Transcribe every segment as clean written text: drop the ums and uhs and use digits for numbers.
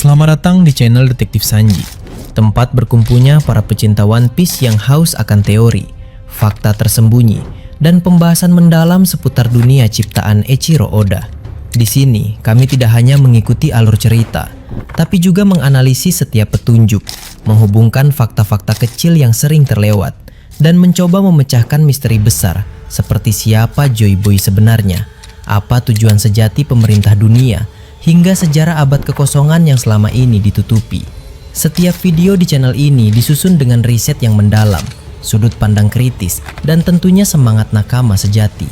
Selamat datang di channel Detektif Sanji, tempat berkumpulnya para pecinta One Piece yang haus akan teori, fakta tersembunyi, dan pembahasan mendalam seputar dunia ciptaan Eiichiro Oda. Di sini, kami tidak hanya mengikuti alur cerita, tapi juga menganalisis setiap petunjuk, menghubungkan fakta-fakta kecil yang sering terlewat, dan mencoba memecahkan misteri besar seperti siapa Joy Boy sebenarnya, apa tujuan sejati pemerintah dunia, hingga sejarah abad kekosongan yang selama ini ditutupi. Setiap video di channel ini disusun dengan riset yang mendalam, sudut pandang kritis, dan tentunya semangat nakama sejati.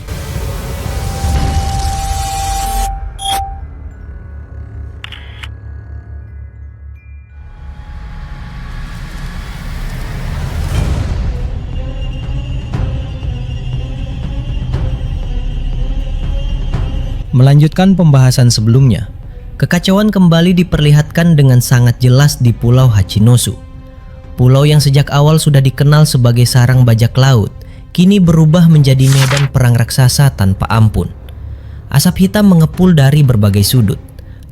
Melanjutkan pembahasan sebelumnya, kekacauan kembali diperlihatkan dengan sangat jelas di Pulau Hachinosu. Pulau yang sejak awal sudah dikenal sebagai sarang bajak laut, kini berubah menjadi medan perang raksasa tanpa ampun. Asap hitam mengepul dari berbagai sudut,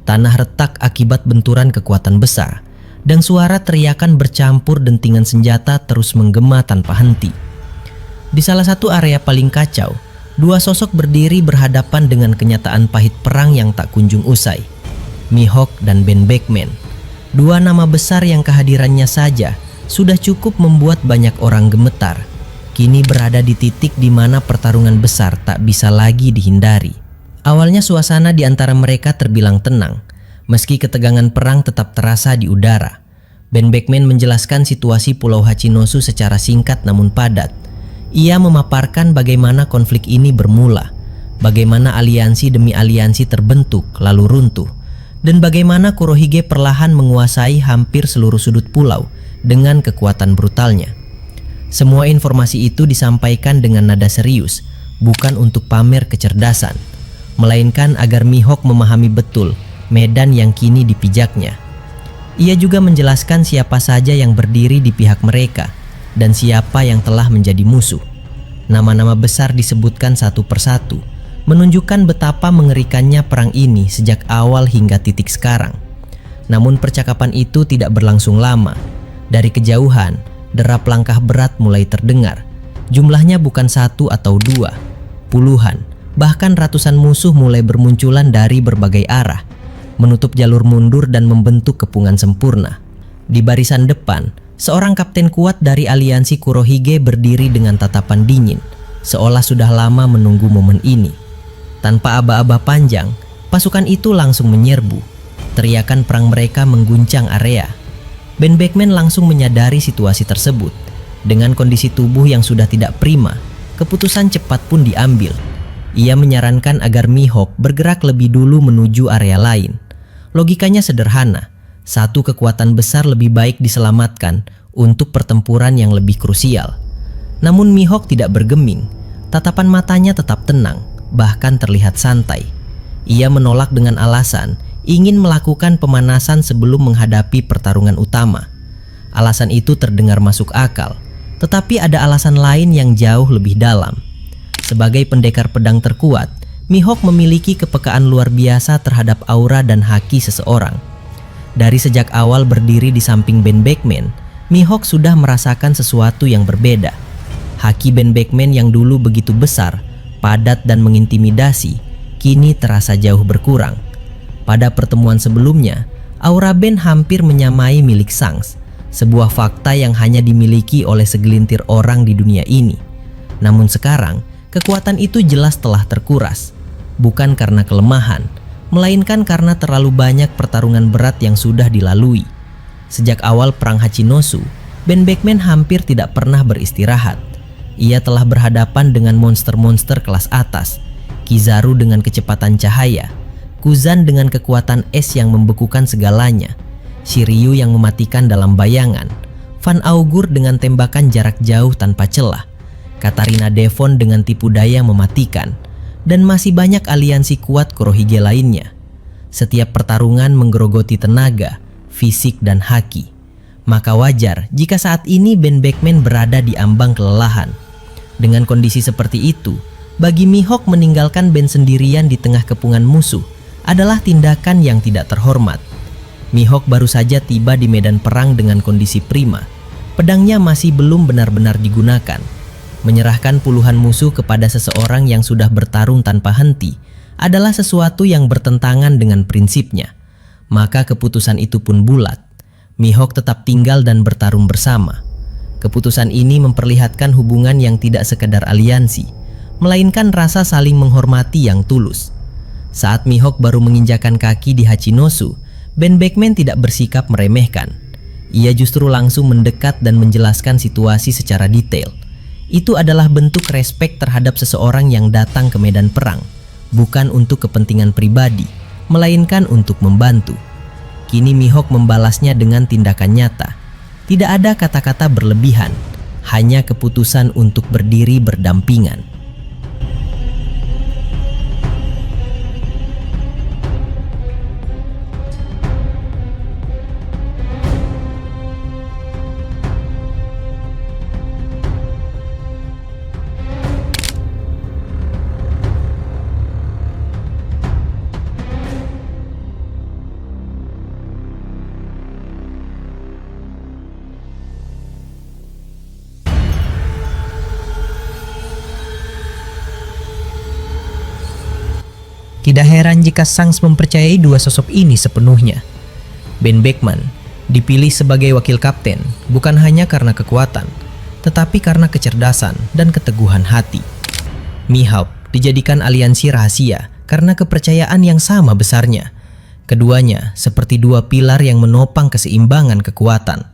tanah retak akibat benturan kekuatan besar, dan suara teriakan bercampur dentingan senjata terus menggema tanpa henti. Di salah satu area paling kacau, dua sosok berdiri berhadapan dengan kenyataan pahit perang yang tak kunjung usai. Mihawk dan Ben Beckman, dua nama besar yang kehadirannya saja sudah cukup membuat banyak orang gemetar, kini berada di titik di mana pertarungan besar tak bisa lagi dihindari. Awalnya suasana di antara mereka terbilang tenang, meski ketegangan perang tetap terasa di udara. Ben Beckman menjelaskan situasi Pulau Hachinosu secara singkat namun padat. Ia memaparkan bagaimana konflik ini bermula, bagaimana aliansi demi aliansi terbentuk lalu runtuh, dan bagaimana Kurohige perlahan menguasai hampir seluruh sudut pulau dengan kekuatan brutalnya. Semua informasi itu disampaikan dengan nada serius, bukan untuk pamer kecerdasan, melainkan agar Mihawk memahami betul medan yang kini dipijaknya. Ia juga menjelaskan siapa saja yang berdiri di pihak mereka dan siapa yang telah menjadi musuh. Nama-nama besar disebutkan satu persatu, menunjukkan betapa mengerikannya perang ini sejak awal hingga titik sekarang. Namun percakapan itu tidak berlangsung lama. Dari kejauhan, derap langkah berat mulai terdengar. Jumlahnya bukan satu atau dua, puluhan, bahkan ratusan musuh mulai bermunculan dari berbagai arah, menutup jalur mundur dan membentuk kepungan sempurna. Di barisan depan, seorang kapten kuat dari aliansi Kurohige berdiri dengan tatapan dingin, seolah sudah lama menunggu momen ini. Tanpa aba-aba panjang, pasukan itu langsung menyerbu. Teriakan perang mereka mengguncang area. Ben Beckman langsung menyadari situasi tersebut. Dengan kondisi tubuh yang sudah tidak prima, keputusan cepat pun diambil. Ia menyarankan agar Mihawk bergerak lebih dulu menuju area lain. Logikanya sederhana, satu kekuatan besar lebih baik diselamatkan untuk pertempuran yang lebih krusial. Namun Mihawk tidak bergeming, tatapan matanya tetap tenang, bahkan terlihat santai. Ia menolak dengan alasan ingin melakukan pemanasan sebelum menghadapi pertarungan utama. Alasan itu terdengar masuk akal, tetapi ada alasan lain yang jauh lebih dalam. Sebagai pendekar pedang terkuat, Mihawk memiliki kepekaan luar biasa terhadap aura dan haki seseorang. Dari sejak awal berdiri di samping Ben Beckman, Mihawk sudah merasakan sesuatu yang berbeda. Haki Ben Beckman yang dulu begitu besar, padat dan mengintimidasi, kini terasa jauh berkurang. Pada pertemuan sebelumnya, aura Ben hampir menyamai milik Shanks, sebuah fakta yang hanya dimiliki oleh segelintir orang di dunia ini. Namun sekarang, kekuatan itu jelas telah terkuras, bukan karena kelemahan, melainkan karena terlalu banyak pertarungan berat yang sudah dilalui. Sejak awal perang Hachinosu, Ben Beckman hampir tidak pernah beristirahat. Ia telah berhadapan dengan monster-monster kelas atas, Kizaru dengan kecepatan cahaya, Kuzan dengan kekuatan es yang membekukan segalanya, Shiryu yang mematikan dalam bayangan, Van Augur dengan tembakan jarak jauh tanpa celah, Katarina Devon dengan tipu daya mematikan, dan masih banyak aliansi kuat Kurohige lainnya. Setiap pertarungan menggerogoti tenaga, fisik, dan haki. Maka wajar jika saat ini Ben Beckman berada di ambang kelelahan. Dengan kondisi seperti itu, bagi Mihawk meninggalkan Ben sendirian di tengah kepungan musuh adalah tindakan yang tidak terhormat. Mihawk baru saja tiba di medan perang dengan kondisi prima. Pedangnya masih belum benar-benar digunakan. Menyerahkan puluhan musuh kepada seseorang yang sudah bertarung tanpa henti adalah sesuatu yang bertentangan dengan prinsipnya. Maka keputusan itu pun bulat. Mihawk tetap tinggal dan bertarung bersama. Keputusan ini memperlihatkan hubungan yang tidak sekedar aliansi, melainkan rasa saling menghormati yang tulus. Saat Mihawk baru menginjakan kaki di Hachinosu, Ben Beckman tidak bersikap meremehkan. Ia justru langsung mendekat dan menjelaskan situasi secara detail. Itu adalah bentuk respek terhadap seseorang yang datang ke medan perang, bukan untuk kepentingan pribadi, melainkan untuk membantu. Kini Mihawk membalasnya dengan tindakan nyata. Tidak ada kata-kata berlebihan, hanya keputusan untuk berdiri berdampingan. Tidak heran jika Shanks mempercayai dua sosok ini sepenuhnya. Ben Beckman dipilih sebagai wakil kapten bukan hanya karena kekuatan, tetapi karena kecerdasan dan keteguhan hati. Mihawk dijadikan aliansi rahasia karena kepercayaan yang sama besarnya. Keduanya seperti dua pilar yang menopang keseimbangan kekuatan.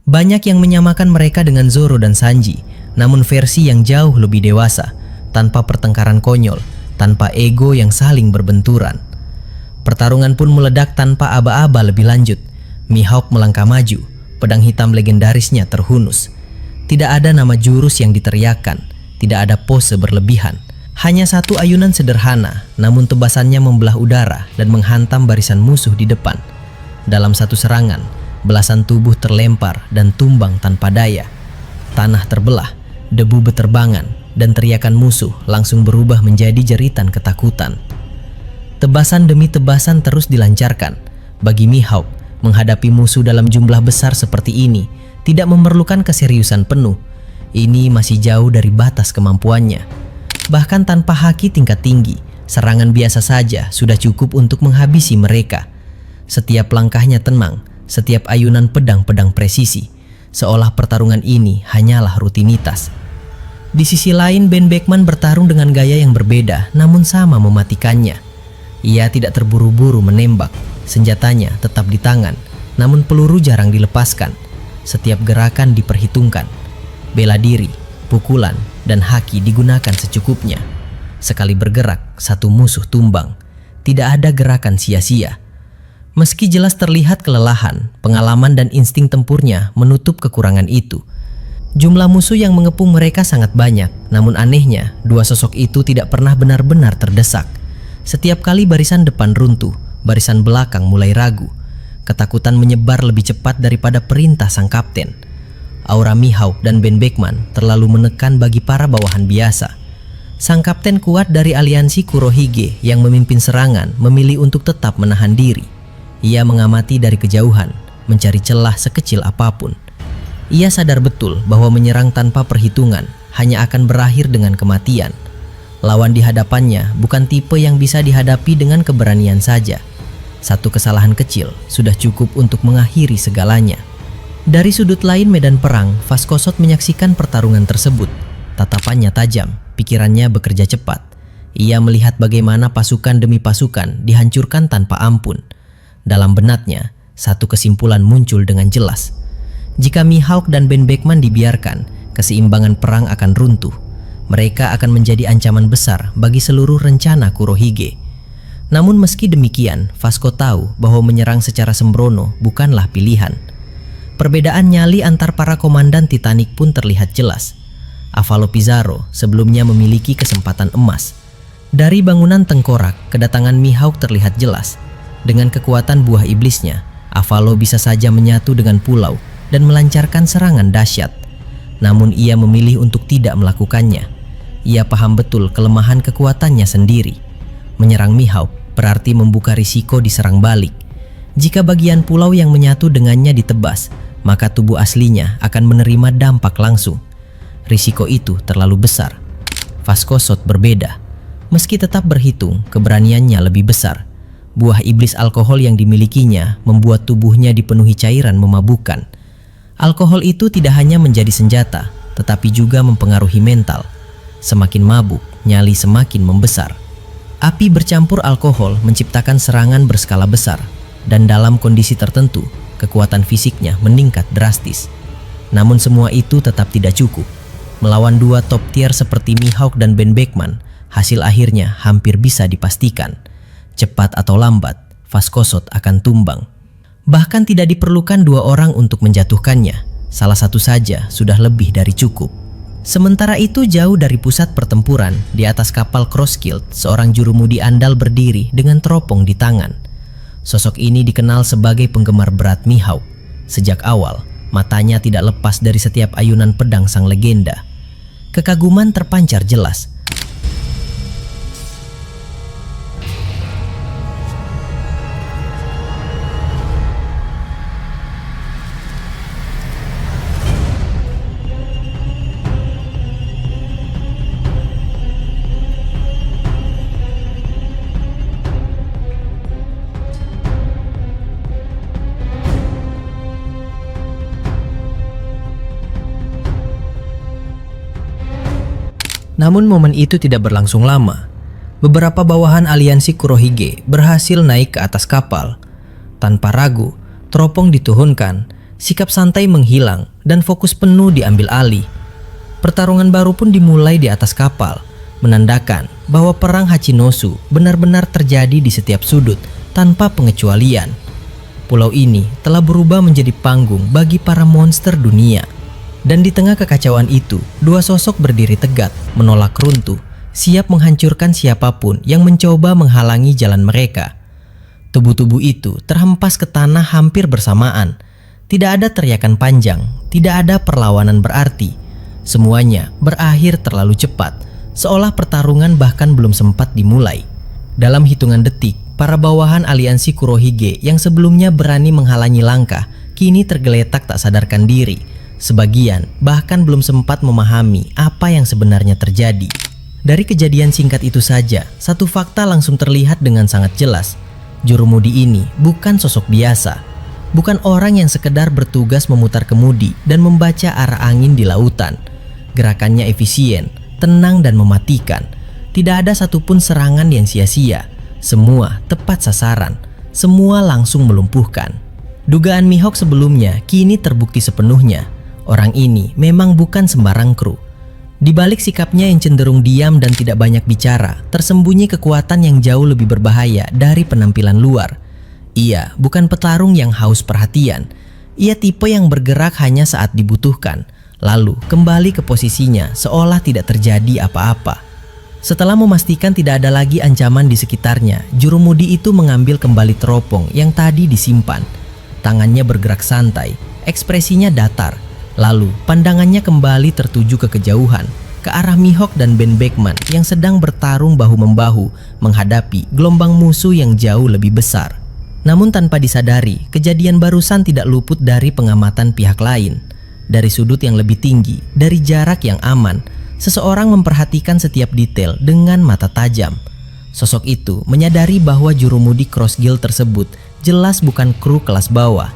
Banyak yang menyamakan mereka dengan Zoro dan Sanji, namun versi yang jauh lebih dewasa, tanpa pertengkaran konyol, tanpa ego yang saling berbenturan. Pertarungan pun meledak tanpa aba-aba lebih lanjut. Mihawk melangkah maju, pedang hitam legendarisnya terhunus. Tidak ada nama jurus yang diteriakkan, tidak ada pose berlebihan. Hanya satu ayunan sederhana, namun tebasannya membelah udara dan menghantam barisan musuh di depan. Dalam satu serangan, belasan tubuh terlempar dan tumbang tanpa daya. Tanah terbelah, debu beterbangan, dan teriakan musuh langsung berubah menjadi jeritan ketakutan. Tebasan demi tebasan terus dilancarkan. Bagi Mihawk, menghadapi musuh dalam jumlah besar seperti ini tidak memerlukan keseriusan penuh. Ini masih jauh dari batas kemampuannya. Bahkan tanpa haki tingkat tinggi, serangan biasa saja sudah cukup untuk menghabisi mereka. Setiap langkahnya tenang, setiap ayunan pedang-pedang presisi, seolah pertarungan ini hanyalah rutinitas. Di sisi lain, Ben Beckman bertarung dengan gaya yang berbeda, namun sama mematikannya. Ia tidak terburu-buru menembak, senjatanya tetap di tangan, namun peluru jarang dilepaskan. Setiap gerakan diperhitungkan. Bela diri, pukulan, dan haki digunakan secukupnya. Sekali bergerak, satu musuh tumbang. Tidak ada gerakan sia-sia. Meski jelas terlihat kelelahan, pengalaman dan insting tempurnya menutup kekurangan itu. Jumlah musuh yang mengepung mereka sangat banyak, namun anehnya, dua sosok itu tidak pernah benar-benar terdesak. Setiap kali barisan depan runtuh, barisan belakang mulai ragu. Ketakutan menyebar lebih cepat daripada perintah sang kapten. Aura Mihawk dan Ben Beckman terlalu menekan bagi para bawahan biasa. Sang kapten kuat dari aliansi Kurohige yang memimpin serangan memilih untuk tetap menahan diri. Ia mengamati dari kejauhan, mencari celah sekecil apapun. Ia sadar betul bahwa menyerang tanpa perhitungan hanya akan berakhir dengan kematian. Lawan di hadapannya bukan tipe yang bisa dihadapi dengan keberanian saja. Satu kesalahan kecil sudah cukup untuk mengakhiri segalanya. Dari sudut lain medan perang, Vaskosot menyaksikan pertarungan tersebut. Tatapannya tajam, pikirannya bekerja cepat. Ia melihat bagaimana pasukan demi pasukan dihancurkan tanpa ampun. Dalam benaknya, satu kesimpulan muncul dengan jelas. Jika Mihawk dan Ben Beckman dibiarkan, keseimbangan perang akan runtuh. Mereka akan menjadi ancaman besar bagi seluruh rencana Kurohige. Namun meski demikian, Vasco tahu bahwa menyerang secara sembrono bukanlah pilihan. Perbedaan nyali antar para komandan Titanic pun terlihat jelas. Avalo Pizarro sebelumnya memiliki kesempatan emas. Dari bangunan tengkorak, kedatangan Mihawk terlihat jelas. Dengan kekuatan buah iblisnya, Avalo bisa saja menyatu dengan pulau dan melancarkan serangan dahsyat. Namun ia memilih untuk tidak melakukannya. Ia paham betul kelemahan kekuatannya sendiri. Menyerang Mihawk berarti membuka risiko diserang balik. Jika bagian pulau yang menyatu dengannya ditebas, maka tubuh aslinya akan menerima dampak langsung. Risiko itu terlalu besar. Vazcosot berbeda. Meski tetap berhitung, keberaniannya lebih besar. Buah iblis alkohol yang dimilikinya membuat tubuhnya dipenuhi cairan memabukkan. Alkohol itu tidak hanya menjadi senjata, tetapi juga mempengaruhi mental. Semakin mabuk, nyali semakin membesar. Api bercampur alkohol menciptakan serangan berskala besar, dan dalam kondisi tertentu, kekuatan fisiknya meningkat drastis. Namun semua itu tetap tidak cukup. Melawan dua top tier seperti Mihawk dan Ben Beckman, hasil akhirnya hampir bisa dipastikan. Cepat atau lambat, Vazcosot akan tumbang. Bahkan tidak diperlukan dua orang untuk menjatuhkannya. Salah satu saja sudah lebih dari cukup. Sementara itu, jauh dari pusat pertempuran, di atas kapal Crosskild, seorang jurumudi andal berdiri dengan teropong di tangan. Sosok ini dikenal sebagai penggemar berat Mihawk. Sejak awal, matanya tidak lepas dari setiap ayunan pedang sang legenda. Kekaguman terpancar jelas. Namun momen itu tidak berlangsung lama. Beberapa bawahan aliansi Kurohige berhasil naik ke atas kapal. Tanpa ragu, teropong diturunkan, sikap santai menghilang, dan fokus penuh diambil alih. Pertarungan baru pun dimulai di atas kapal, menandakan bahwa perang Hachinosu benar-benar terjadi di setiap sudut tanpa pengecualian. Pulau ini telah berubah menjadi panggung bagi para monster dunia. Dan di tengah kekacauan itu, dua sosok berdiri tegak, menolak runtuh, siap menghancurkan siapapun yang mencoba menghalangi jalan mereka. Tubuh-tubuh itu terhempas ke tanah hampir bersamaan. Tidak ada teriakan panjang, tidak ada perlawanan berarti. Semuanya berakhir terlalu cepat, seolah pertarungan bahkan belum sempat dimulai. Dalam hitungan detik, para bawahan aliansi Kurohige yang sebelumnya berani menghalangi langkah, kini tergeletak tak sadarkan diri. Sebagian bahkan belum sempat memahami apa yang sebenarnya terjadi. Dari kejadian singkat itu saja, satu fakta langsung terlihat dengan sangat jelas. Jurumudi ini bukan sosok biasa. Bukan orang yang sekedar bertugas memutar kemudi dan membaca arah angin di lautan. Gerakannya efisien, tenang dan mematikan. Tidak ada satupun serangan yang sia-sia. Semua tepat sasaran. Semua langsung melumpuhkan. Dugaan Mihawk sebelumnya kini terbukti sepenuhnya. Orang ini memang bukan sembarang kru. Di balik sikapnya yang cenderung diam dan tidak banyak bicara, tersembunyi kekuatan yang jauh lebih berbahaya dari penampilan luar. Ia bukan petarung yang haus perhatian. Ia tipe yang bergerak hanya saat dibutuhkan, lalu kembali ke posisinya seolah tidak terjadi apa-apa. Setelah memastikan tidak ada lagi ancaman di sekitarnya, jurumudi itu mengambil kembali teropong yang tadi disimpan. Tangannya bergerak santai, ekspresinya datar. Lalu pandangannya kembali tertuju ke kejauhan, ke arah Mihawk dan Ben Beckman yang sedang bertarung bahu-membahu menghadapi gelombang musuh yang jauh lebih besar. Namun tanpa disadari, kejadian barusan tidak luput dari pengamatan pihak lain. Dari sudut yang lebih tinggi, dari jarak yang aman, seseorang memperhatikan setiap detail dengan mata tajam. Sosok itu menyadari bahwa jurumudi Crossguild tersebut jelas bukan kru kelas bawah.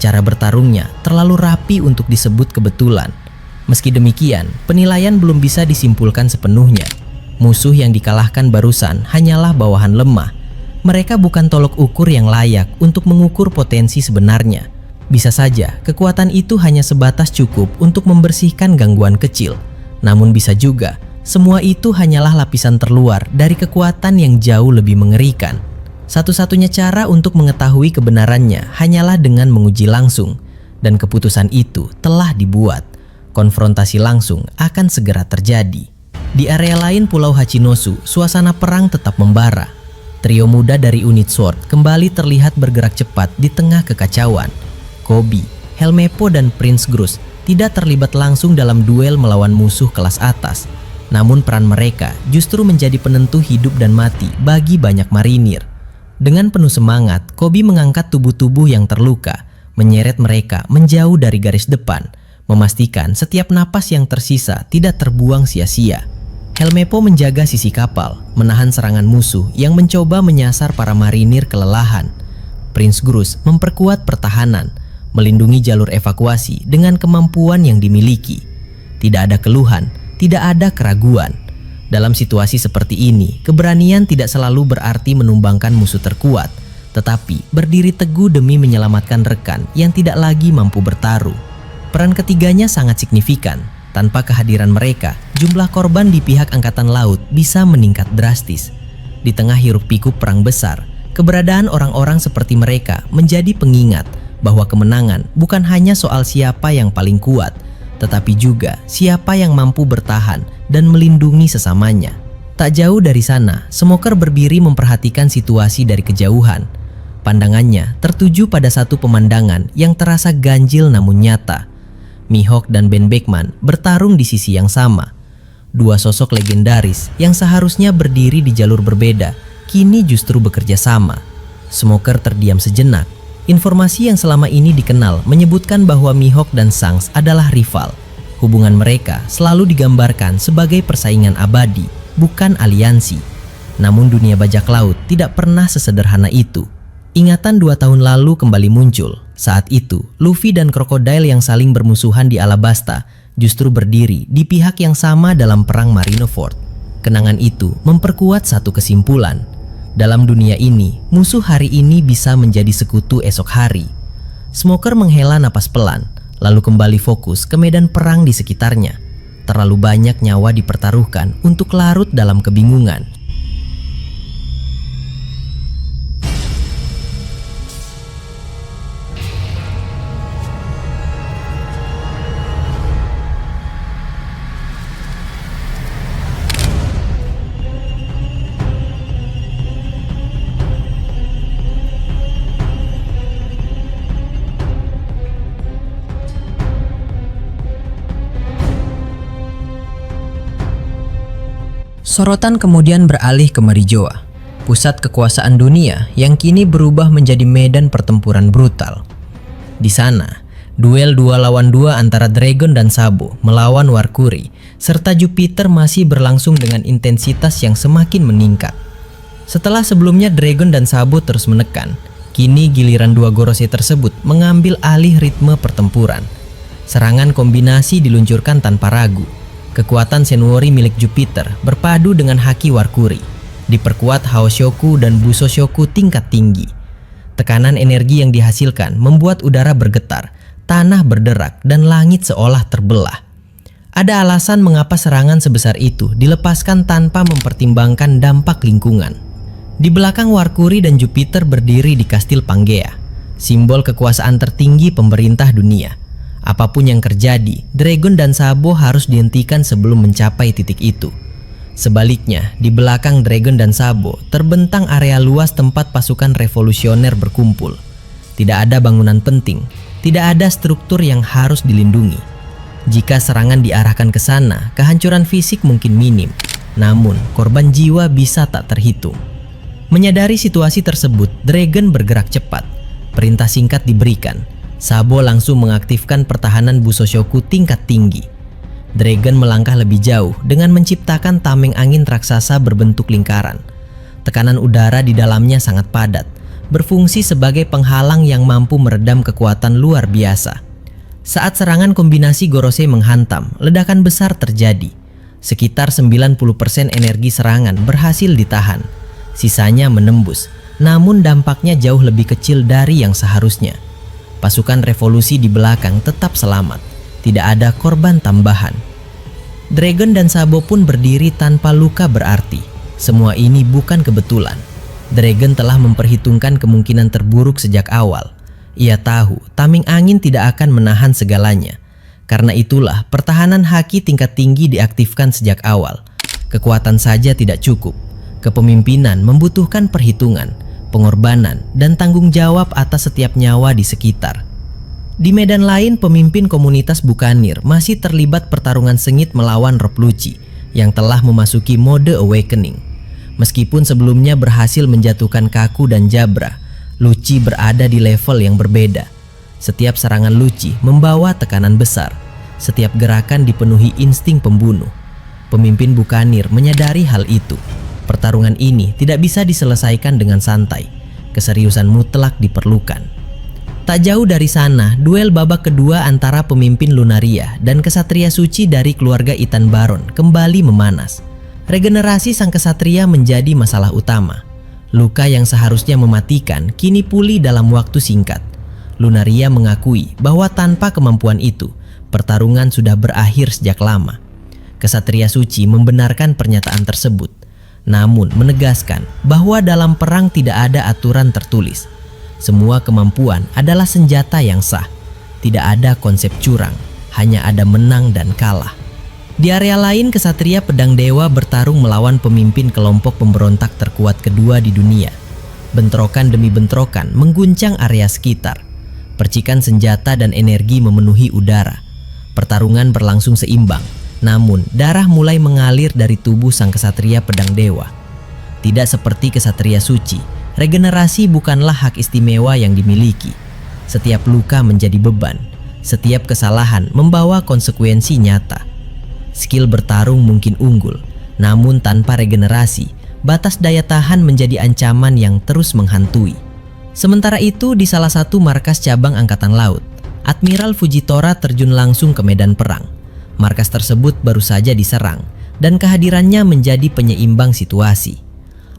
Cara bertarungnya terlalu rapi untuk disebut kebetulan. Meski demikian, penilaian belum bisa disimpulkan sepenuhnya. Musuh yang dikalahkan barusan hanyalah bawahan lemah. Mereka bukan tolok ukur yang layak untuk mengukur potensi sebenarnya. Bisa saja kekuatan itu hanya sebatas cukup untuk membersihkan gangguan kecil. Namun bisa juga semua itu hanyalah lapisan terluar dari kekuatan yang jauh lebih mengerikan. Satu-satunya cara untuk mengetahui kebenarannya hanyalah dengan menguji langsung, dan keputusan itu telah dibuat. Konfrontasi langsung akan segera terjadi. Di area lain Pulau Hachinosu, suasana perang tetap membara. Trio muda dari unit Sword kembali terlihat bergerak cepat di tengah kekacauan. Koby, Helmeppo dan Prince Grus tidak terlibat langsung dalam duel melawan musuh kelas atas. Namun peran mereka justru menjadi penentu hidup dan mati bagi banyak marinir. Dengan penuh semangat, Kobi mengangkat tubuh-tubuh yang terluka, menyeret mereka menjauh dari garis depan, memastikan setiap napas yang tersisa tidak terbuang sia-sia. Helmeppo menjaga sisi kapal, menahan serangan musuh yang mencoba menyasar para marinir kelelahan. Prince Grus memperkuat pertahanan, melindungi jalur evakuasi dengan kemampuan yang dimiliki. Tidak ada keluhan, tidak ada keraguan. Dalam situasi seperti ini, keberanian tidak selalu berarti menumbangkan musuh terkuat, tetapi berdiri teguh demi menyelamatkan rekan yang tidak lagi mampu bertaruh. Peran ketiganya sangat signifikan. Tanpa kehadiran mereka, jumlah korban di pihak Angkatan Laut bisa meningkat drastis. Di tengah hiruk-pikuk perang besar, keberadaan orang-orang seperti mereka menjadi pengingat bahwa kemenangan bukan hanya soal siapa yang paling kuat, tetapi juga siapa yang mampu bertahan dan melindungi sesamanya. Tak jauh dari sana, Smoker berdiri memperhatikan situasi dari kejauhan. Pandangannya tertuju pada satu pemandangan yang terasa ganjil namun nyata. Mihawk dan Ben Beckman bertarung di sisi yang sama. Dua sosok legendaris yang seharusnya berdiri di jalur berbeda, kini justru bekerja sama. Smoker terdiam sejenak. Informasi yang selama ini dikenal menyebutkan bahwa Mihawk dan Shanks adalah rival. Hubungan mereka selalu digambarkan sebagai persaingan abadi, bukan aliansi. Namun dunia bajak laut tidak pernah sesederhana itu. Ingatan 2 tahun lalu kembali muncul. Saat itu, Luffy dan Crocodile yang saling bermusuhan di Alabasta justru berdiri di pihak yang sama dalam perang Marineford. Kenangan itu memperkuat satu kesimpulan. Dalam dunia ini, musuh hari ini bisa menjadi sekutu esok hari. Smoker menghela napas pelan, lalu kembali fokus ke medan perang di sekitarnya. Terlalu banyak nyawa dipertaruhkan untuk larut dalam kebingungan. Sorotan kemudian beralih ke Marijoa, pusat kekuasaan dunia yang kini berubah menjadi medan pertempuran brutal. Di sana, duel 2 lawan 2 antara Dragon dan Sabo melawan Warkuri serta Jupiter masih berlangsung dengan intensitas yang semakin meningkat. Setelah sebelumnya Dragon dan Sabo terus menekan, kini giliran dua Gorosei tersebut mengambil alih ritme pertempuran. Serangan kombinasi diluncurkan tanpa ragu. Kekuatan Senwori milik Jupiter berpadu dengan haki Warkuri, diperkuat Haoshoku dan Busoshoku tingkat tinggi. Tekanan energi yang dihasilkan membuat udara bergetar, tanah berderak, dan langit seolah terbelah. Ada alasan mengapa serangan sebesar itu dilepaskan tanpa mempertimbangkan dampak lingkungan. Di belakang Warkuri dan Jupiter berdiri di Kastil Pangea, simbol kekuasaan tertinggi pemerintah dunia. Apapun yang terjadi, Dragon dan Sabo harus dihentikan sebelum mencapai titik itu. Sebaliknya, di belakang Dragon dan Sabo terbentang area luas tempat pasukan revolusioner berkumpul. Tidak ada bangunan penting, tidak ada struktur yang harus dilindungi. Jika serangan diarahkan ke sana, kehancuran fisik mungkin minim, namun korban jiwa bisa tak terhitung. Menyadari situasi tersebut, Dragon bergerak cepat. Perintah singkat diberikan. Sabo langsung mengaktifkan pertahanan Busoshoku tingkat tinggi. Dragon melangkah lebih jauh dengan menciptakan tameng angin raksasa berbentuk lingkaran. Tekanan udara di dalamnya sangat padat, berfungsi sebagai penghalang yang mampu meredam kekuatan luar biasa. Saat serangan kombinasi Gorosei menghantam, ledakan besar terjadi. Sekitar 90% energi serangan berhasil ditahan. Sisanya menembus, namun dampaknya jauh lebih kecil dari yang seharusnya. Pasukan revolusi di belakang tetap selamat, tidak ada korban tambahan. Dragon dan Sabo pun berdiri tanpa luka berarti. Semua ini bukan kebetulan. Dragon telah memperhitungkan kemungkinan terburuk sejak awal. Ia tahu tameng angin tidak akan menahan segalanya. Karena itulah pertahanan haki tingkat tinggi diaktifkan sejak awal. Kekuatan saja tidak cukup. Kepemimpinan membutuhkan perhitungan, pengorbanan, dan tanggung jawab atas setiap nyawa di sekitar. Di medan lain, pemimpin komunitas Bukanir masih terlibat pertarungan sengit melawan Rob Lucci yang telah memasuki mode awakening. Meskipun sebelumnya berhasil menjatuhkan Kaku dan Jabra, Lucci berada di level yang berbeda. Setiap serangan Lucci membawa tekanan besar. Setiap gerakan dipenuhi insting pembunuh. Pemimpin Bukanir menyadari hal itu. Pertarungan ini tidak bisa diselesaikan dengan santai. Keseriusan mutlak diperlukan. Tak jauh dari sana, duel babak kedua antara pemimpin Lunaria dan kesatria suci dari keluarga Ethan Baron kembali memanas. Regenerasi sang kesatria menjadi masalah utama. Luka yang seharusnya mematikan kini pulih dalam waktu singkat. Lunaria mengakui bahwa tanpa kemampuan itu, pertarungan sudah berakhir sejak lama. Kesatria suci membenarkan pernyataan tersebut, namun menegaskan bahwa dalam perang tidak ada aturan tertulis. Semua kemampuan adalah senjata yang sah. Tidak ada konsep curang, hanya ada menang dan kalah. Di area lain, kesatria pedang dewa bertarung melawan pemimpin kelompok pemberontak terkuat kedua di dunia. Bentrokan demi bentrokan mengguncang area sekitar. Percikan senjata dan energi memenuhi udara. Pertarungan berlangsung seimbang, namun darah mulai mengalir dari tubuh sang kesatria pedang dewa. Tidak seperti kesatria suci, regenerasi bukanlah hak istimewa yang dimiliki. Setiap luka menjadi beban, setiap kesalahan membawa konsekuensi nyata. Skill bertarung mungkin unggul, namun tanpa regenerasi, batas daya tahan menjadi ancaman yang terus menghantui. Sementara itu, di salah satu markas cabang Angkatan Laut, Admiral Fujitora terjun langsung ke medan perang. Markas tersebut baru saja diserang, dan kehadirannya menjadi penyeimbang situasi.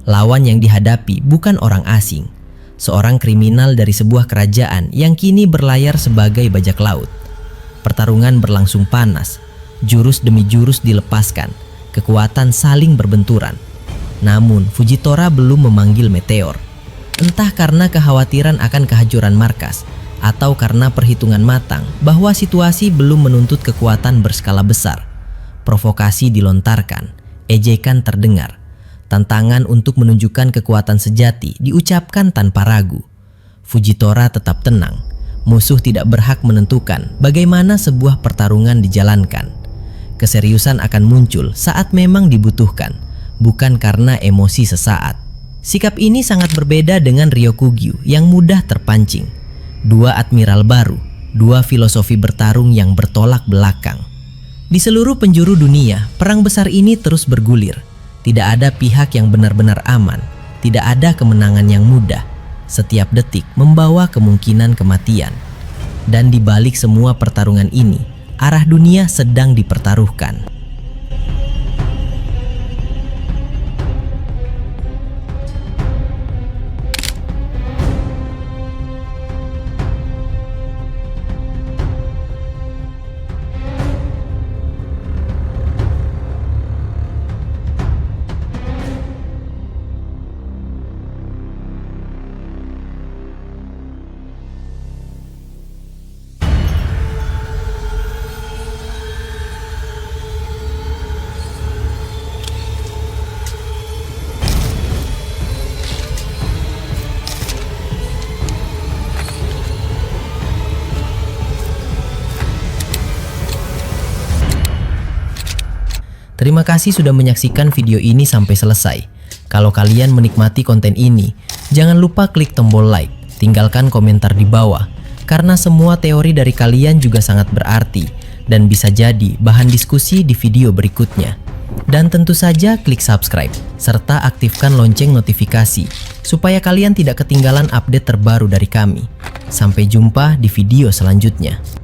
Lawan yang dihadapi bukan orang asing, seorang kriminal dari sebuah kerajaan yang kini berlayar sebagai bajak laut. Pertarungan berlangsung panas. Jurus demi jurus dilepaskan, kekuatan saling berbenturan. Namun Fujitora belum memanggil meteor. Entah karena kekhawatiran akan kehancuran markas, atau karena perhitungan matang bahwa situasi belum menuntut kekuatan berskala besar. Provokasi dilontarkan, ejekan terdengar. Tantangan untuk menunjukkan kekuatan sejati diucapkan tanpa ragu. Fujitora tetap tenang. Musuh tidak berhak menentukan bagaimana sebuah pertarungan dijalankan. Keseriusan akan muncul saat memang dibutuhkan, bukan karena emosi sesaat. Sikap ini sangat berbeda dengan Ryokugyu yang mudah terpancing. Dua admiral baru, dua filosofi bertarung yang bertolak belakang. Di seluruh penjuru dunia, perang besar ini terus bergulir. Tidak ada pihak yang benar-benar aman, tidak ada kemenangan yang mudah. Setiap detik membawa kemungkinan kematian. Dan di balik semua pertarungan ini, arah dunia sedang dipertaruhkan. Terima kasih sudah menyaksikan video ini sampai selesai. Kalau kalian menikmati konten ini, jangan lupa klik tombol like, tinggalkan komentar di bawah, karena semua teori dari kalian juga sangat berarti dan bisa jadi bahan diskusi di video berikutnya. Dan tentu saja klik subscribe, serta aktifkan lonceng notifikasi, supaya kalian tidak ketinggalan update terbaru dari kami. Sampai jumpa di video selanjutnya.